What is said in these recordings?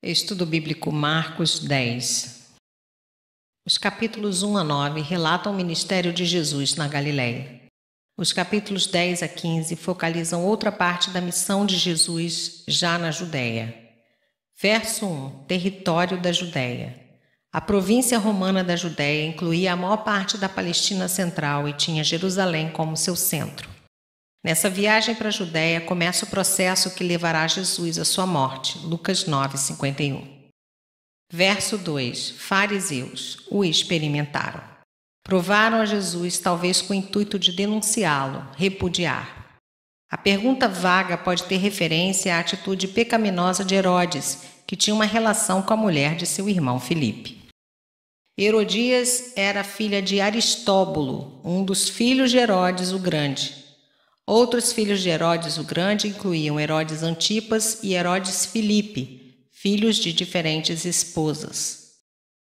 Estudo Bíblico Marcos 10. Os capítulos 1 a 9 relatam o ministério de Jesus na Galileia. Os capítulos 10 a 15 focalizam outra parte da missão de Jesus já na Judéia. Verso 1. Território da Judéia. A província romana da Judéia incluía a maior parte da Palestina Central e tinha Jerusalém como seu centro. Nessa viagem para a Judéia começa o processo que levará Jesus à sua morte. Lucas 9:51. Verso 2. Fariseus o experimentaram. Provaram a Jesus, talvez com o intuito de denunciá-lo, repudiar. A pergunta vaga pode ter referência à atitude pecaminosa de Herodes, que tinha uma relação com a mulher de seu irmão Filipe. Herodias era filha de Aristóbulo, um dos filhos de Herodes o Grande. Outros filhos de Herodes o Grande incluíam Herodes Antipas e Herodes Filipe, filhos de diferentes esposas.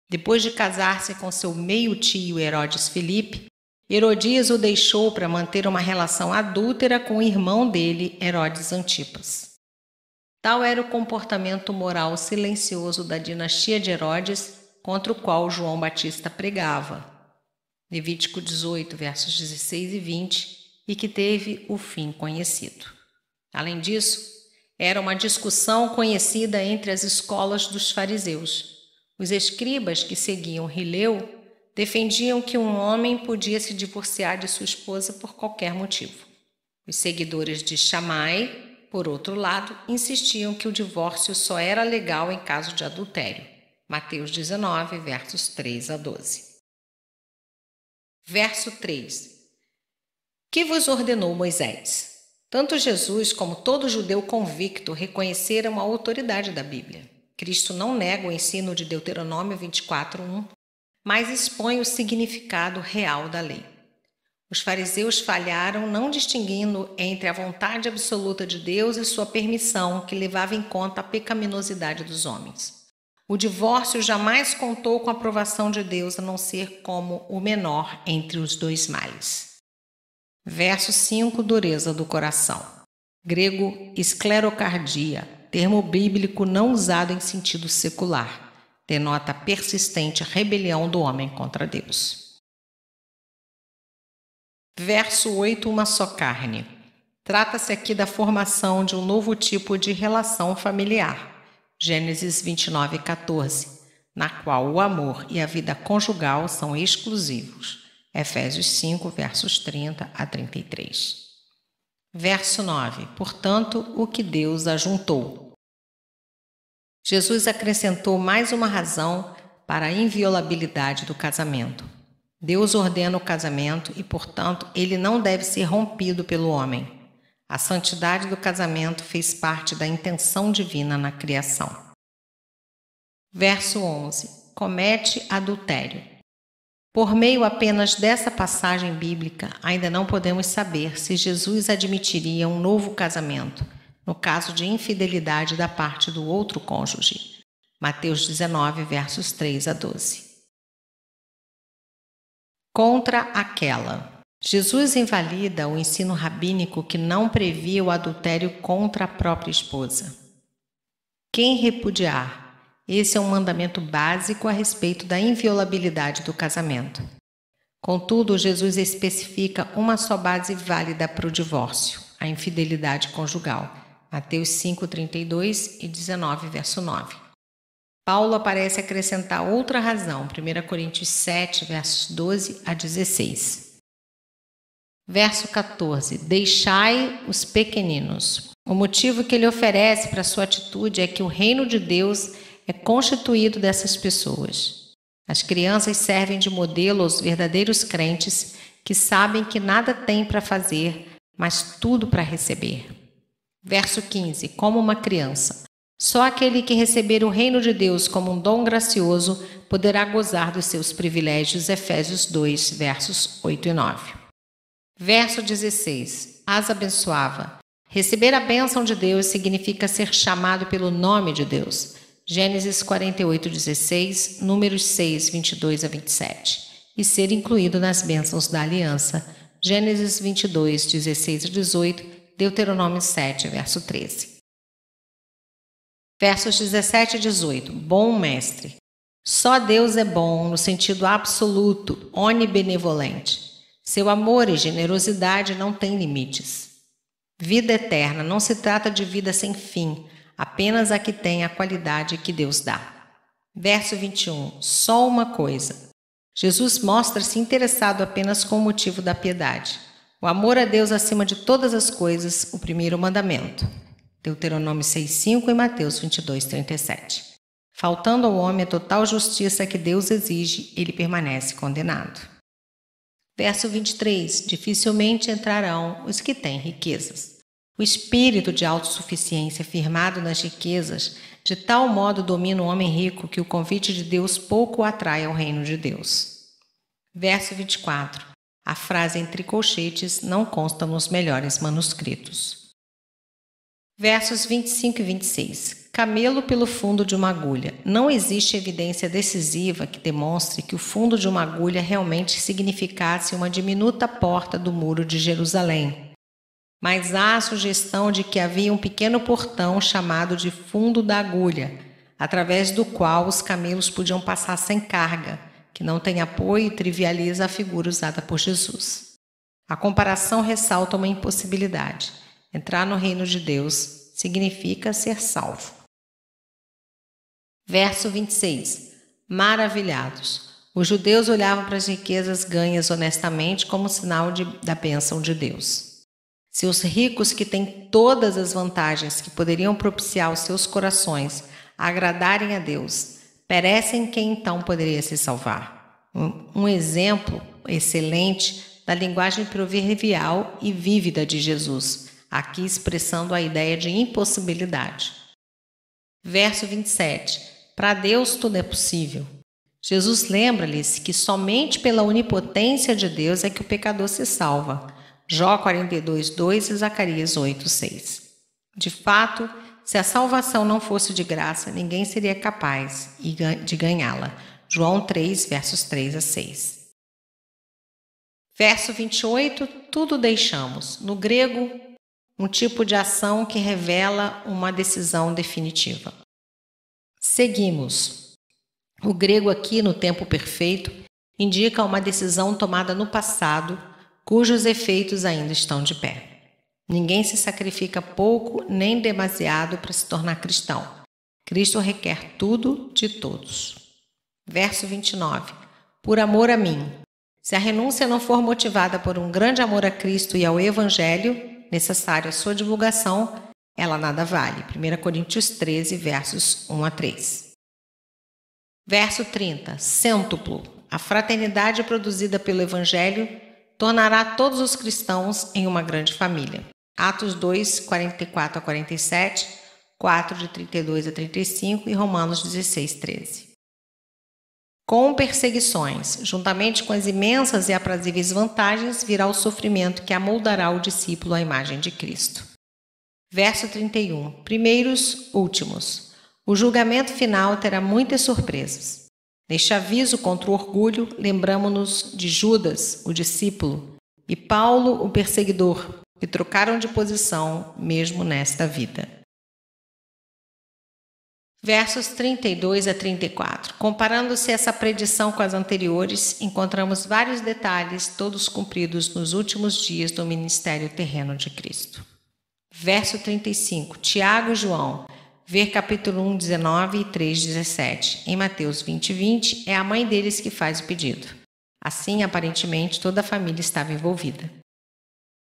Depois de casar-se com seu meio-tio Herodes Filipe, Herodias o deixou para manter uma relação adúltera com o irmão dele, Herodes Antipas. Tal era o comportamento moral silencioso da dinastia de Herodes, contra o qual João Batista pregava. Levítico 18, versos 16 e 20, e que teve o fim conhecido. Além disso, era uma discussão conhecida entre as escolas dos fariseus. Os escribas que seguiam Hileu defendiam que um homem podia se divorciar de sua esposa por qualquer motivo. Os seguidores de Shammai, por outro lado, insistiam que o divórcio só era legal em caso de adultério. Mateus 19, versos 3 a 12. Verso 3. Que vos ordenou Moisés? Tanto Jesus como todo judeu convicto reconheceram a autoridade da Bíblia. Cristo não nega o ensino de Deuteronômio 24:1, mas expõe o significado real da lei. Os fariseus falharam não distinguindo entre a vontade absoluta de Deus e sua permissão, que levava em conta a pecaminosidade dos homens. O divórcio jamais contou com a aprovação de Deus, a não ser como o menor entre os dois males. Verso 5. Dureza do coração. Grego esclerocardia, termo bíblico não usado em sentido secular. Denota a persistente rebelião do homem contra Deus. Verso 8. Uma só carne. Trata-se aqui da formação de um novo tipo de relação familiar. Gênesis 29:14, na qual o amor e a vida conjugal são exclusivos. Efésios 5, versos 30 a 33. Verso 9. Portanto, o que Deus ajuntou. Jesus acrescentou mais uma razão para a inviolabilidade do casamento. Deus ordena o casamento e, portanto, ele não deve ser rompido pelo homem. A santidade do casamento fez parte da intenção divina na criação. Verso 11. Comete adultério. Por meio apenas dessa passagem bíblica, ainda não podemos saber se Jesus admitiria um novo casamento, no caso de infidelidade da parte do outro cônjuge. Mateus 19, versos 3 a 12. Contra aquela. Jesus invalida o ensino rabínico que não previa o adultério contra a própria esposa. Quem repudiar? Esse é um mandamento básico a respeito da inviolabilidade do casamento. Contudo, Jesus especifica uma só base válida para o divórcio, a infidelidade conjugal. Mateus 5:32 e 19, verso 9. Paulo parece acrescentar outra razão, 1 Coríntios 7, versos 12 a 16. Verso 14. Deixai os pequeninos. O motivo que ele oferece para sua atitude é que o reino de Deus é constituído dessas pessoas. As crianças servem de modelo aos verdadeiros crentes que sabem que nada têm para fazer, mas tudo para receber. Verso 15. Como uma criança. Só aquele que receber o reino de Deus como um dom gracioso poderá gozar dos seus privilégios. Efésios 2, versos 8 e 9. Verso 16. As abençoava. Receber a bênção de Deus significa ser chamado pelo nome de Deus. Gênesis 48:16, Números 6, 22 a 27, e ser incluído nas bênçãos da aliança. Gênesis 22, 16 a 18, Deuteronômio 7, verso 13. Versos 17 e 18. Bom mestre. Só Deus é bom no sentido absoluto, onibenevolente. Seu amor e generosidade não têm limites. Vida eterna não se trata de vida sem fim, apenas a que tem a qualidade que Deus dá. Verso 21. Só uma coisa. Jesus mostra-se interessado apenas com o motivo da piedade. O amor a Deus acima de todas as coisas, o primeiro mandamento. Deuteronômio 6,5 e Mateus 22,37. Faltando ao homem a total justiça que Deus exige, ele permanece condenado. Verso 23. Dificilmente entrarão os que têm riquezas. O espírito de autossuficiência firmado nas riquezas, de tal modo domina o homem rico que o convite de Deus pouco o atrai ao reino de Deus. Verso 24. A frase entre colchetes não consta nos melhores manuscritos. Versos 25 e 26. Camelo pelo fundo de uma agulha. Não existe evidência decisiva que demonstre que o fundo de uma agulha realmente significasse uma diminuta porta do muro de Jerusalém. Mas há a sugestão de que havia um pequeno portão chamado de fundo da agulha, através do qual os camelos podiam passar sem carga, que não tem apoio e trivializa a figura usada por Jesus. A comparação ressalta uma impossibilidade. Entrar no reino de Deus significa ser salvo. Verso 26. Maravilhados. Os judeus olhavam para as riquezas ganhas honestamente como sinal da bênção de Deus. Se os ricos que têm todas as vantagens que poderiam propiciar os seus corações a agradarem a Deus, perecem, quem então poderia se salvar? Um exemplo excelente da linguagem proverbial e vívida de Jesus, aqui expressando a ideia de impossibilidade. Verso 27. Para Deus tudo é possível. Jesus lembra-lhes que somente pela onipotência de Deus é que o pecador se salva. Jó 42:2 e Zacarias 8:6. De fato, se a salvação não fosse de graça, ninguém seria capaz de ganhá-la. João 3, versos 3 a 6. Verso 28, tudo deixamos. No grego, um tipo de ação que revela uma decisão definitiva. Seguimos. O grego aqui, no tempo perfeito, indica uma decisão tomada no passado, cujos efeitos ainda estão de pé. Ninguém se sacrifica pouco nem demasiado para se tornar cristão. Cristo requer tudo de todos. Verso 29. Por amor a mim. Se a renúncia não for motivada por um grande amor a Cristo e ao Evangelho, necessário a sua divulgação, ela nada vale. 1 Coríntios 13, versos 1 a 3. Verso 30. Cêntuplo. A fraternidade produzida pelo Evangelho tornará todos os cristãos em uma grande família. Atos 2, 44 a 47, 4 de 32 a 35 e Romanos 16, 13. Com perseguições, juntamente com as imensas e aprazíveis vantagens, virá o sofrimento que amoldará o discípulo à imagem de Cristo. Verso 31. Primeiros, últimos. O julgamento final terá muitas surpresas. Neste aviso contra o orgulho, lembramo-nos de Judas, o discípulo, e Paulo, o perseguidor, que trocaram de posição mesmo nesta vida. Versos 32 a 34. Comparando-se essa predição com as anteriores, encontramos vários detalhes, todos cumpridos nos últimos dias do ministério terreno de Cristo. Verso 35. Tiago e João. Ver capítulo 1, 19 e 3, 17. Em Mateus 20, 20, é a mãe deles que faz o pedido. Assim, aparentemente, toda a família estava envolvida.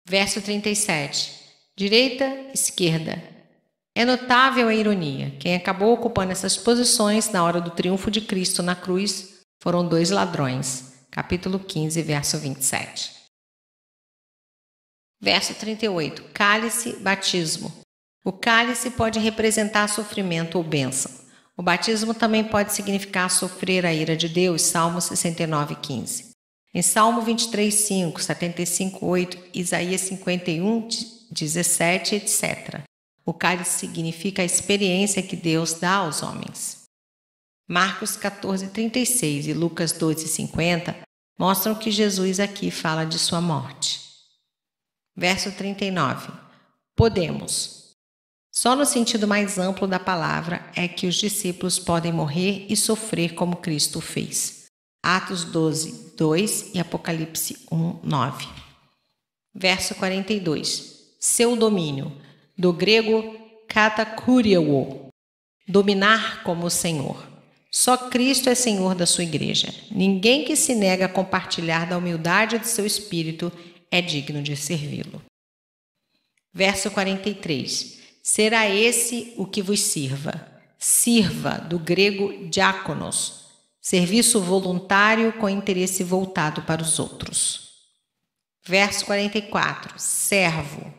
Verso 37. Direita, esquerda. É notável a ironia. Quem acabou ocupando essas posições na hora do triunfo de Cristo na cruz foram 2 ladrões. Capítulo 15, verso 27. Verso 38. Cálice, batismo. O cálice pode representar sofrimento ou bênção. O batismo também pode significar sofrer a ira de Deus, Salmo 69, 15. Em Salmo 23, 5, 75, 8, Isaías 51, 17, etc. O cálice significa a experiência que Deus dá aos homens. Marcos 14, 36 e Lucas 12, 50 mostram que Jesus aqui fala de sua morte. Verso 39. Podemos. Só no sentido mais amplo da palavra é que os discípulos podem morrer e sofrer como Cristo fez. Atos 12, 2 e Apocalipse 1, 9. Verso 42. Seu domínio, do grego katakuriou, dominar como Senhor. Só Cristo é Senhor da sua igreja. Ninguém que se nega a compartilhar da humildade de seu espírito é digno de servi-lo. Verso 43. Será esse o que vos sirva. Sirva, do grego diáconos, serviço voluntário com interesse voltado para os outros. Verso 44. Servo,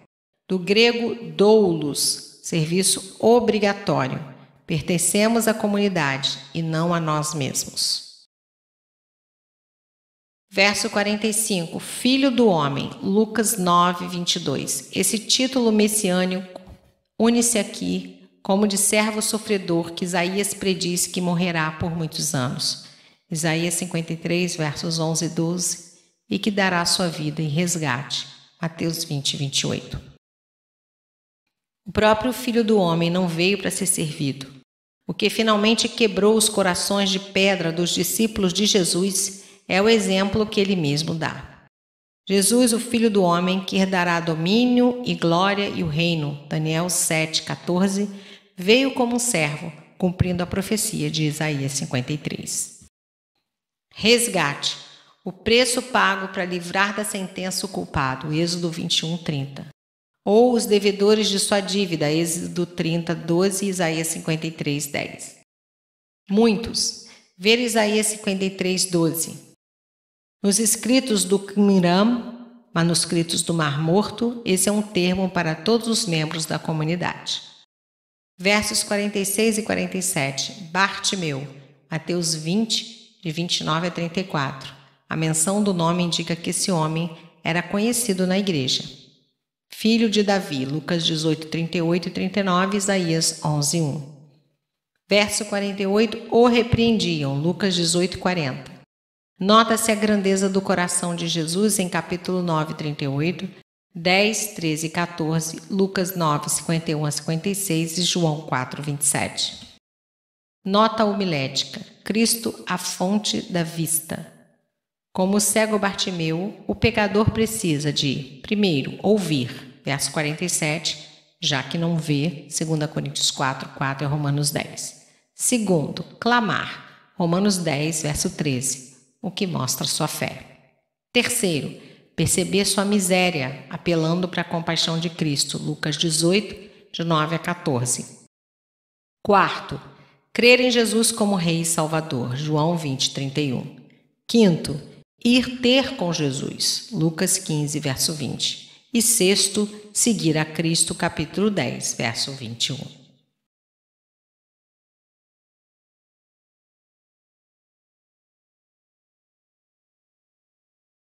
do grego doulos, serviço obrigatório. Pertencemos à comunidade e não a nós mesmos. Verso 45. Filho do homem, Lucas 9, 22. Esse título messiânico une-se aqui como de servo sofredor que Isaías prediz que morrerá por muitos anos. Isaías 53, versos 11 e 12. E que dará sua vida em resgate. Mateus 20, 28. O próprio Filho do Homem não veio para ser servido. O que finalmente quebrou os corações de pedra dos discípulos de Jesus é o exemplo que ele mesmo dá. Jesus, o Filho do Homem, que herdará domínio e glória e o reino, Daniel 7, 14, veio como um servo, cumprindo a profecia de Isaías 53. Resgate, o preço pago para livrar da sentença o culpado, Êxodo 21, 30. Ou os devedores de sua dívida, Êxodo 30, 12 e Isaías 53, 10. Muitos. Ver Isaías 53, 12. Nos escritos do Qumran, manuscritos do Mar Morto, esse é um termo para todos os membros da comunidade. Versos 46 e 47. Bartimeu, Mateus 20, de 29 a 34. A menção do nome indica que esse homem era conhecido na igreja. Filho de Davi, Lucas 18, 38 e 39, Isaías 11, 1. Verso 48, o repreendiam, Lucas 18, 40. Nota-se a grandeza do coração de Jesus em capítulo 9, 38, 10, 13 e 14, Lucas 9, 51 a 56 e João 4, 27. Nota homilética, Cristo, a fonte da vista. Como o cego Bartimeu, o pecador precisa de, primeiro, ouvir, verso 47, já que não vê, 2 Coríntios 4, 4 e Romanos 10. Segundo, clamar, Romanos 10, verso 13, o que mostra sua fé. Terceiro, perceber sua miséria, apelando para a compaixão de Cristo, Lucas 18, de 9 a 14. Quarto, crer em Jesus como Rei e Salvador, João 20, 31. Quinto, ir ter com Jesus, Lucas 15, verso 20. E sexto, seguir a Cristo, capítulo 10, verso 21.